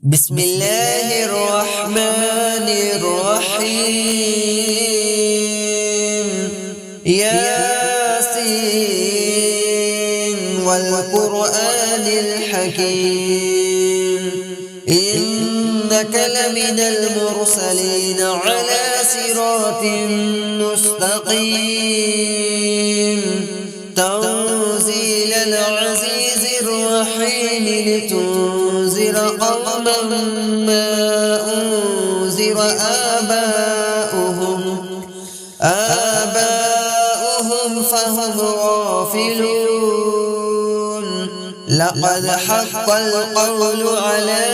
بسم الله الرحمن الرحيم ياسين والقرآن الحكيم إنك لمن المرسلين على صراط مستقيم تنزيل العزيز الرحيم لتنذر قوما ما أنذر آباؤهم فهم غافلون لقد حق القول على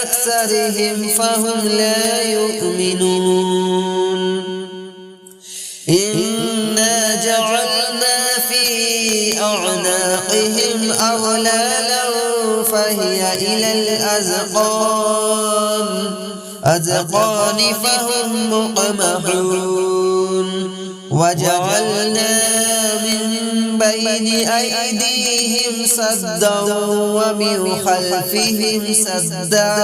أكثرهم فهم لا يؤمنون إنا جعلنا في أعناقهم أغلالا فهي إلى الأذقان فهم مقمحون وجعلنا من بين أيديهم سدا ومن خلفهم سدا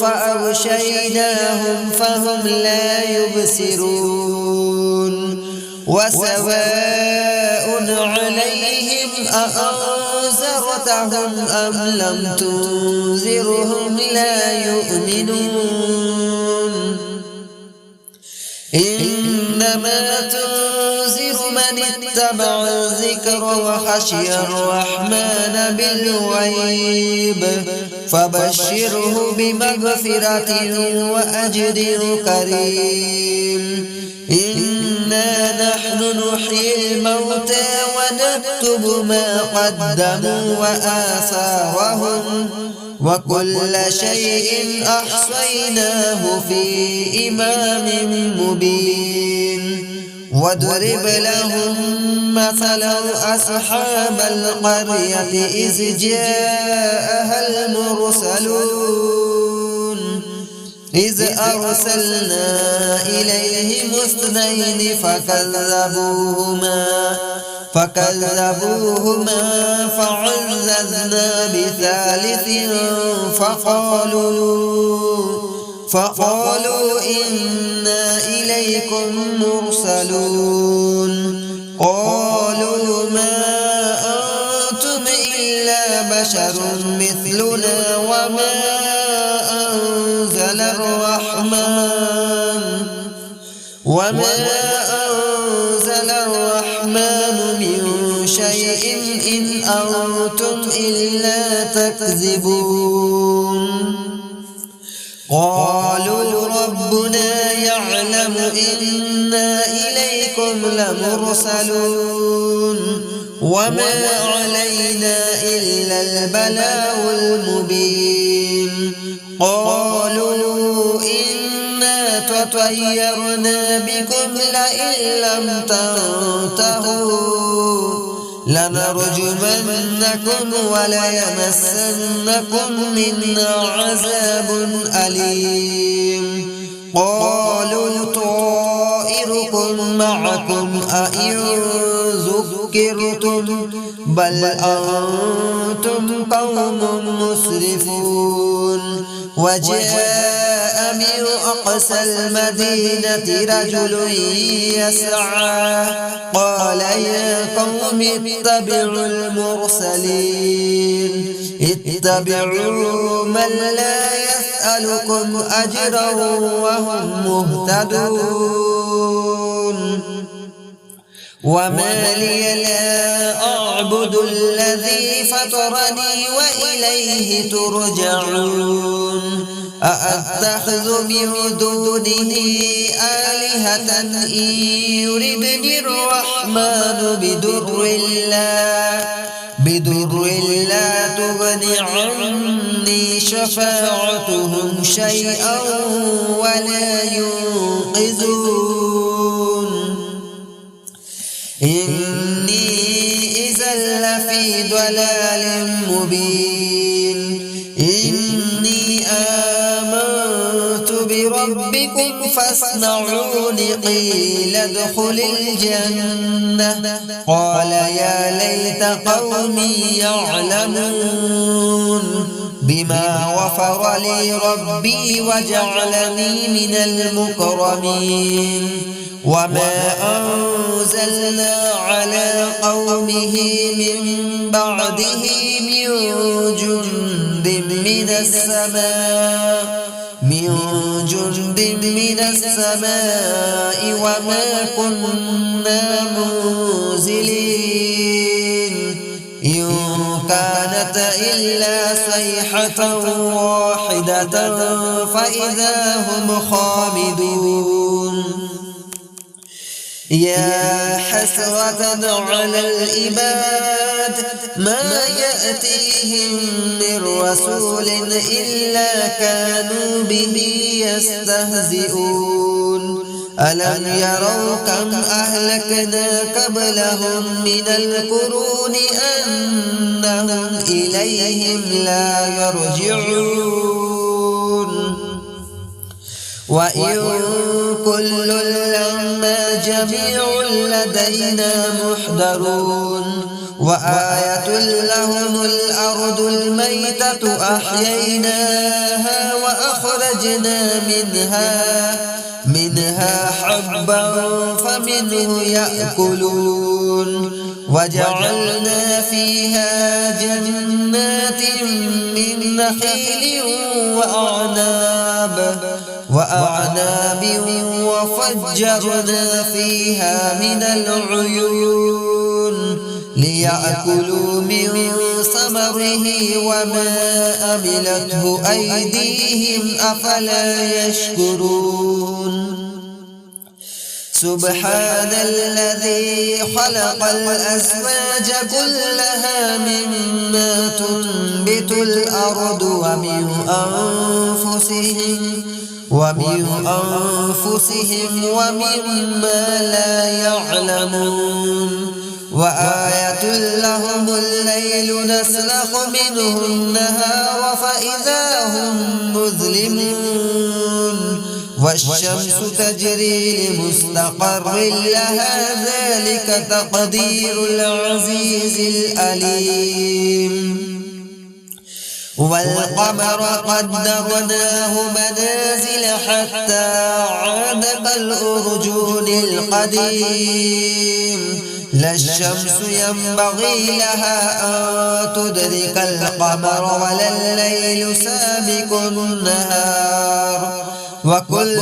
فأغشيناهم فهم لا يبصرون وسواء عليهم أأنذرتهم أم لم تنذرهم لا يؤمنون إنما تنذر من اتبع الذكر وخشي الرحمن بالغيب فبشره بمغفرة وأجر كريم إنا نحن نحيي الموتى ونكتب ما قدموا وآثارهم وكل شيء أحصيناه في إمام مبين واضرب لهم مثلا أصحاب القرية إذ جاءها المرسلون إذ أرسلنا إليهم اثنين فكذبوهما فعززنا بثالث فقالوا إنا إليكم مرسلون قالوا ما أنتم إلا بشر مثلنا وما أنزل الرحمن من شيء إن أنتم إلا تكذبون قالوا ربنا يعلم إنا إليكم لمرسلون وما علينا إلا البلاغ المبين قالوا إنا تطيرنا بكم لئن لم تنتهوا لنرجمنكم وليمسنكم منا عذاب أليم قالوا طائركم معكم أئن ذكرتم بل أنتم قوم مسرفون وجاء من أقصى المدينة رجل يسعى قال يا قوم اتبعوا المرسلين اتبعوا من لا يسألكم أجرا وهم مهتدون وما لي لا أعبد الذي فطرني وإليه ترجعون أأتخذ من دونه آلهة إن يردني الرحمن بدر لا تغن عني شفاعتهم شيئا ولا ينقذون إني إذا لفي ضلال مبين إني آمنت بربكم فاسمعون قيل ادخل الجنة قال يا ليت قومي يعلمون بما غفر لي ربي وجعلني من المكرمين وما أنزلنا على قومه من بعده من جند من السماء وما كنا منزلين إن كانت إلا صيحة واحدة فإذا هم خامدون يا حسرة على العباد ما يأتيهم من رسول إلا كانوا به يستهزئون ألم يروا كم أهلكنا قبلهم من القرون أنهم إليهم لا يرجعون وإن كل لما جميع لدينا محضرون وآية لهم الأرض الميتة أحييناها وأخرجنا منها حبا فمنه يأكلون وجعلنا فيها جنات من نخيل وأعناب وفجرنا فيها من العيون ليأكلوا من ثمره وما عملته أيديهم أفلا يشكرون سبحان الذي خلق الأزواج كلها مما تنبت الأرض ومن أنفسهم ومما لا يعلمون وآية لهم الليل نسلخ منه النهار فإذا هم مظلمون والشمس تجري لمستقر لها ذلك تقدير العزيز العليم والقمر قدرناه منازل حتى عاد كالأرجون القديم لا الشمس ينبغي لها أن تدرك القمر ولا الليل سابق النهار وكل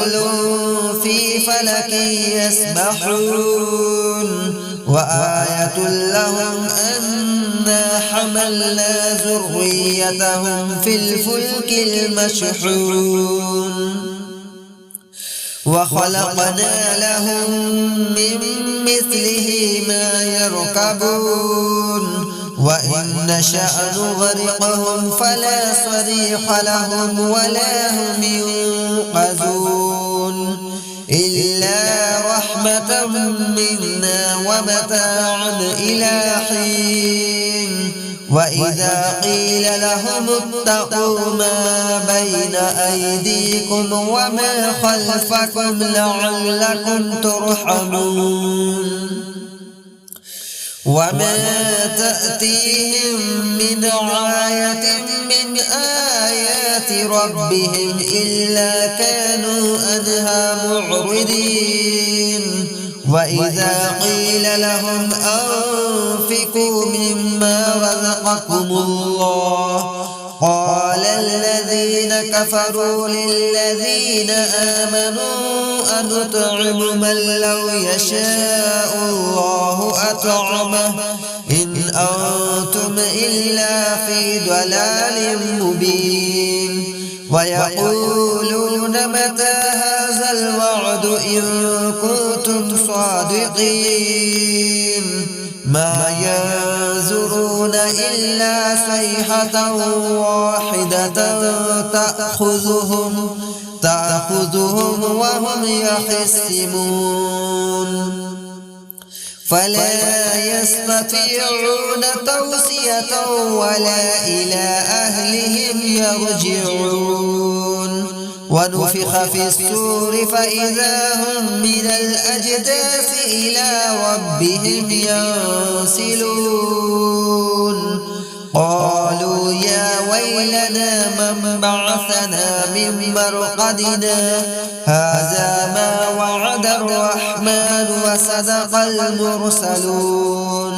في فلك يسبحون وآية لهم أنا حملنا ذريتهم في الفلك المشحون وخلقنا لهم من مثله ما يركبون وإن نشأ نغرقهم فلا صريخ لهم ولا هم ينقذون إلا رحمة منا ومتاعا إلى حين وإذا قيل لهم اتقوا ما بين أيديكم وما خلفكم لعلكم ترحمون وما تأتيهم من آية من آيات ربهم إلا كانوا عنها معرضين وإذا قيل لهم أنفقوا مما رزقكم الله قال الذين كفروا للذين آمنوا أنطعم من لو يشاء الله أطعمه إن أنتم إلا في ضلال مبين ويقولون متى هذا الوعد إن كنتم صادقين ما ينظرون إلا صيحة واحدة تأخذهم وهم يخصمون فلا يستطيعون توصية ولا إلى أهلهم يرجعون ونفخ في الصور فإذا هم من الأجداث إلى ربهم ينسلون قالوا يا ويلنا من بعثنا من مرقدنا هذا ما وعد الرحمن وصدق المرسلون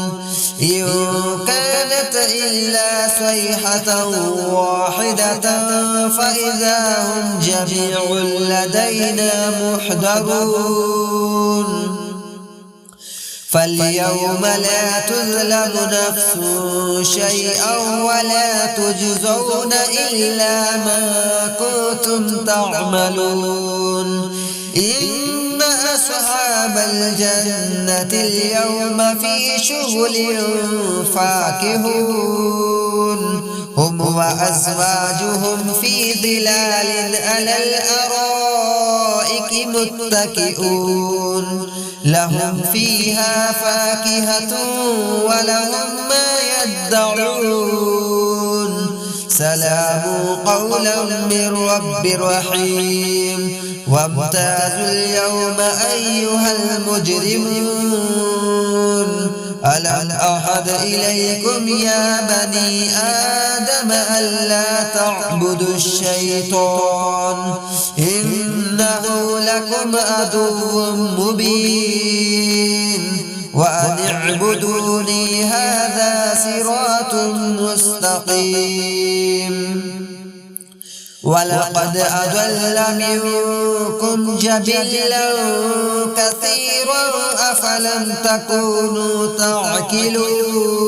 إن كانت إلا صيحة واحدة فإذا هم جميع لدينا محضرون فاليوم لا تظلم نفس شيئا ولا تجزون إلا ما كنتم تعملون إن أصحاب الجنة اليوم في شغل فاكهون هم وأزواجهم في ظلال على الأرائك متكئون لهم فيها فاكهة ولهم ما يدعون سلام قولا من رب رحيم وامتازوا اليوم أيها المجرمون ألم أعهد إليكم يا بني آدم ألا تعبدوا الشيطان إنه لكم عدو مبين وأن اعبدوني هذا صراط مستقيم ولقد أضل منكم جبلا كثيرا أفلم تكونوا تعقلون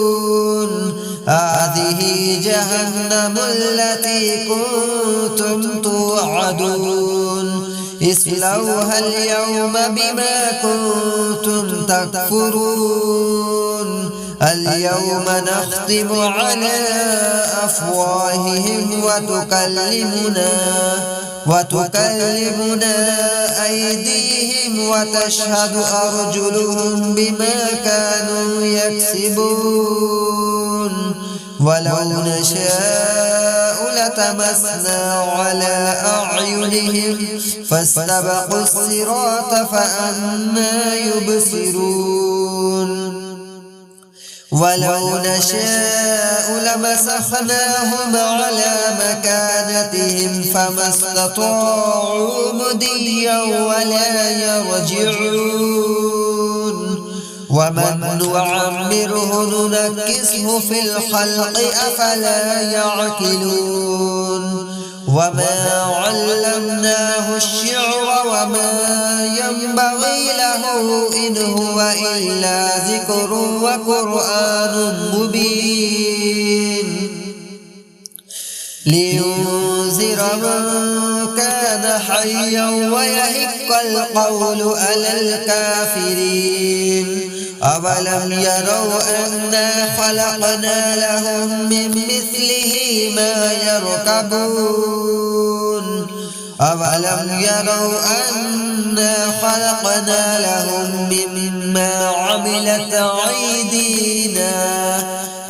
هذه جهنم التي كنتم توعدون اصلوها اليوم بما كنتم تكفرون اليوم نختم على أفواههم وتكلمنا أيديهم وتشهد أرجلهم بما كانوا يكسبون ولو نشاء لتمسنا على أعينهم فاستبقوا الصراط فأنى يبصرون ولو نشاء لمسخناهم على مكانتهم فما استطاعوا مضيا ولا يرجعون ومن نعمره ننكسه في الخلق أفلا يعقلون وما علمناه الشعر وما ينبغي له إن هو إلا ذكر وقرآن مبين لينذر من كان حيا ويحق القول على الكافرين أولم يروا أنا خلقنا لهم من مثله ما يركبون أولم يروا أنا خلقنا لهم مما عملت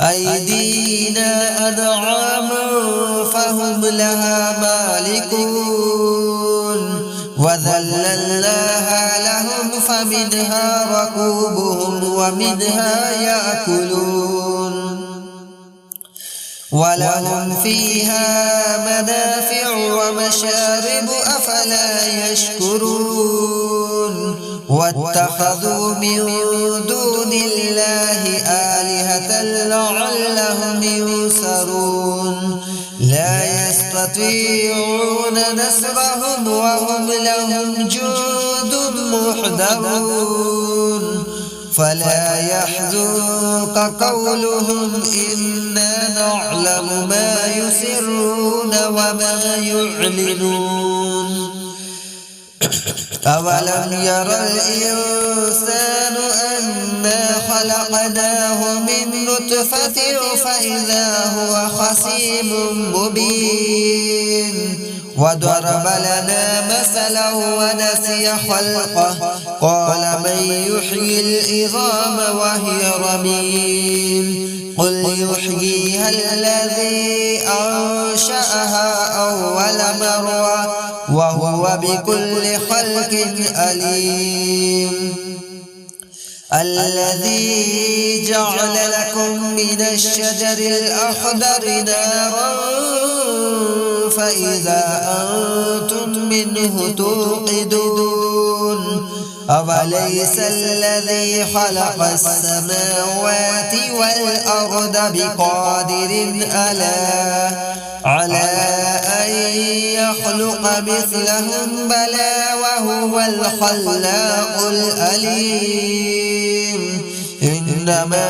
أيدينا أنعاما فهم لها مالكون وذللناها لهم فمنها ركوبهم ومنها يأكلون ولهم فيها منافع ومشارب أفلا يشكرون واتخذوا من دون الله آلهة لعلهم ينصرون لا يستطيعون نصرهم وهم لهم جند محضرون فلا يحزنك قولهم إنا نعلم ما يسرون وما يعلنون أولم يرى الإنسان أنا خلقناه من نطفة فإذا هو خصيم مبين وضرب لنا مثلا ونسي خلقه قال من يحيي العظام وهي رميم قل يحييها الذي أنشأها أول مرة وهو بكل خلق عليم الذي جعل لكم من الشجر الأخضر نارا فإذا أنتم منه توقدون أوليس الذي خلق السماوات والأرض بقادر على أن يخلق مثلهم بلى وهو الخلاق العليم إنما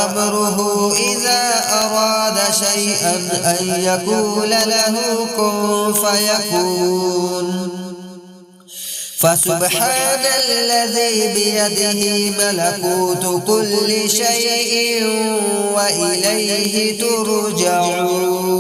أمره إذا أراد شيئا أن يقول له كن فيكون فسبحان الذي بيده ملكوت كل شيء وإليه ترجعون.